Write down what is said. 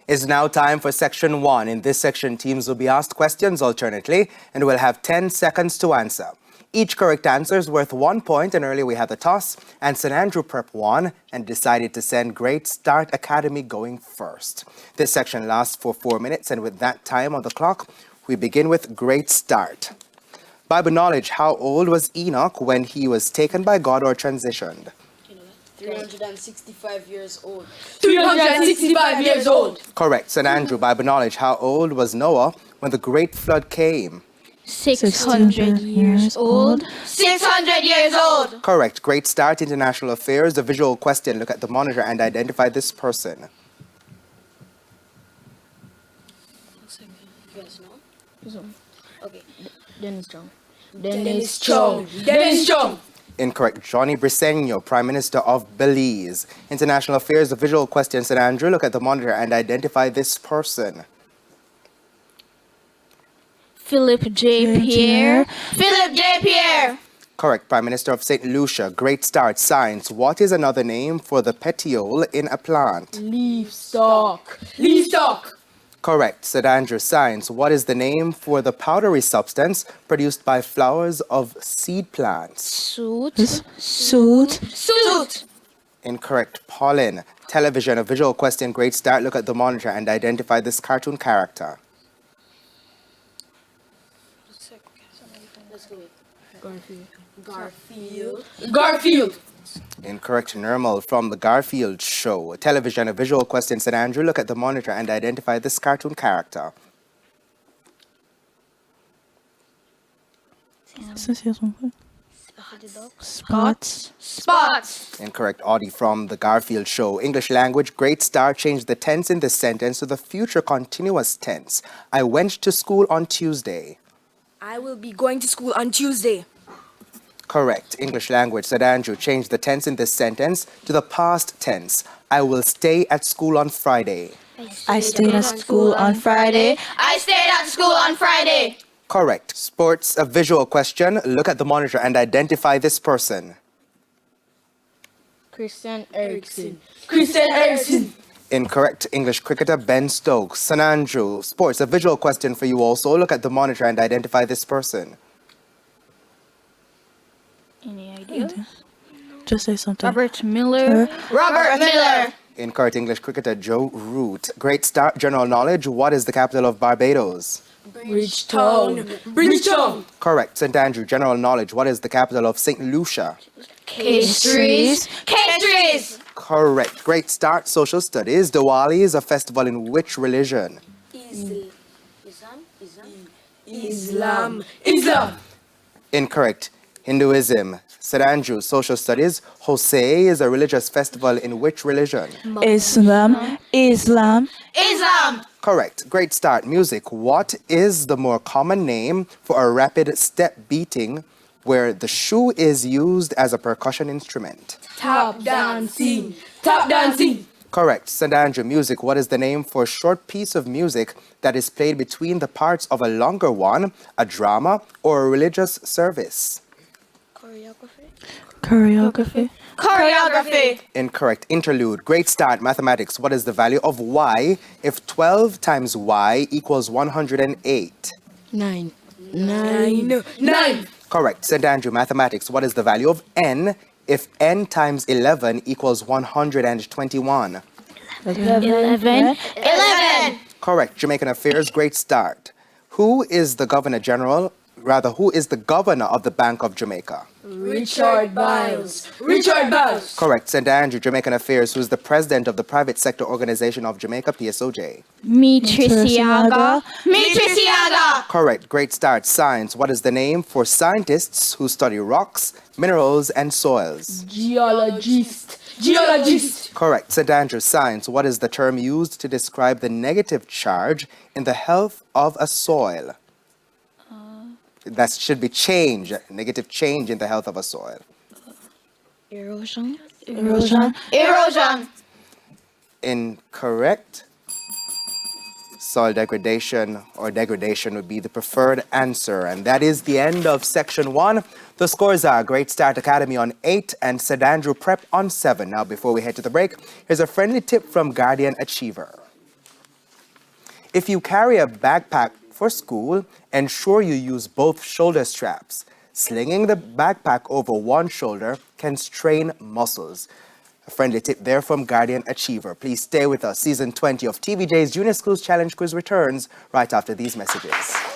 It's now time for Section 1. In this section, teams will be asked questions alternately and will have 10 seconds to answer. Each correct answer is worth 1 point, and earlier we had the toss, and St. Andrew Prep won and decided to send Great Start Academy going first. This section lasts for 4 minutes, and with that time on the clock, we begin with Great Start. Bible knowledge: how old was Enoch when he was taken by God or transitioned? 365 years old. 365 years old. Correct. St. Andrew, Bible knowledge: how old was Noah when the great flood came? 600 years old. 600 years old. Correct. Great Start, international affairs. A visual question: look at the monitor and identify this person. Yes, no? Okay. Dennis Strong. Dennis Strong. Dennis Strong. Incorrect. Johnny Briceño, Prime Minister of Belize. International affairs. A visual question: St. Andrew, look at the monitor and identify this person. Philip J. Pierre. Philip J. Pierre. Correct. Prime Minister of St. Lucia. Great Start, science. What is another name for the petiole in a plant? Leaf stalk. Leaf stalk. Correct. St. Andrew, science. What is the name for the powdery substance produced by flowers of seed plants? Suit. Suit. Incorrect. Pollen. Television. A visual question. Great Start. Look at the monitor and identify this cartoon character. Let's go with Garfield. Garfield. Garfield. Incorrect. Normal from the Garfield Show. Television. A visual question. St. Andrew, look at the monitor and identify this cartoon character. Spots. Incorrect. Audie from the Garfield Show. English language. Great Start. Change the tense in this sentence to the future continuous tense. I went to school on Tuesday. I will be going to school on Tuesday. Correct. English language. St. Andrew, change the tense in this sentence to the past tense. I will stay at school on Friday. I stayed at school on Friday. I stayed at school on Friday. Correct. Sports. A visual question. Look at the monitor and identify this person. Christian Eriksen. Christian Eriksen. Incorrect. English cricketer Ben Stokes. St. Andrew, sports. A visual question for you also. Look at the monitor and identify this person. Any idea? Just say something. Robert Miller. Robert Miller. Incorrect. English cricketer Joe Root. Great Start. General knowledge. What is the capital of Barbados? Bridgetown. Bridgetown. Correct. St. Andrew, general knowledge. What is the capital of St. Lucia? Castries. Castries. Correct. Great Start. Social studies. Diwali is a festival in which religion? Islam. Islam. Incorrect. Hinduism. St. Andrew, social studies. Jose is a religious festival in which religion? Islam. Islam. Correct. Great Start. Music. What is the more common name for a rapid step beating where the shoe is used as a percussion instrument? Tap dancing. Tap dancing. Correct. St. Andrew, music. What is the name for a short piece of music that is played between the parts of a longer one, a drama, or a religious service? Choreography. Choreography. Incorrect. Interlude. Great Start. Mathematics. What is the value of y if 12 times y equals 108? 9. Correct. St. Andrew, mathematics. What is the value of n if n times 11 equals 121? 11. Correct. Jamaican affairs. Great Start. Who is the governor of the Bank of Jamaica? Richard Biles. Correct. St. Andrew, Jamaican affairs. Who is the president of the private sector organization of Jamaica, PSOJ? Mitrisiaga. Correct. Great Start. Science. What is the name for scientists who study rocks, minerals, and soils? Geologist. Correct. St. Andrew, science. What is the term used to describe the negative charge in the health of a soil? That should be change, negative change in the health of a soil. Erosion. Incorrect. Soil degradation or degradation would be the preferred answer. And that is the end of section 1. The scores are Great Start Academy on 8 and St. Andrew Prep on 7. Now, before we head to the break, here's a friendly tip from Guardian Achiever. If you carry a backpack for school, ensure you use both shoulder straps. Slinging the backpack over one shoulder can strain muscles. A friendly tip there from Guardian Achiever. Please stay with us. Season 20 of TVJ's Junior Schools Challenge Quiz returns right after these messages.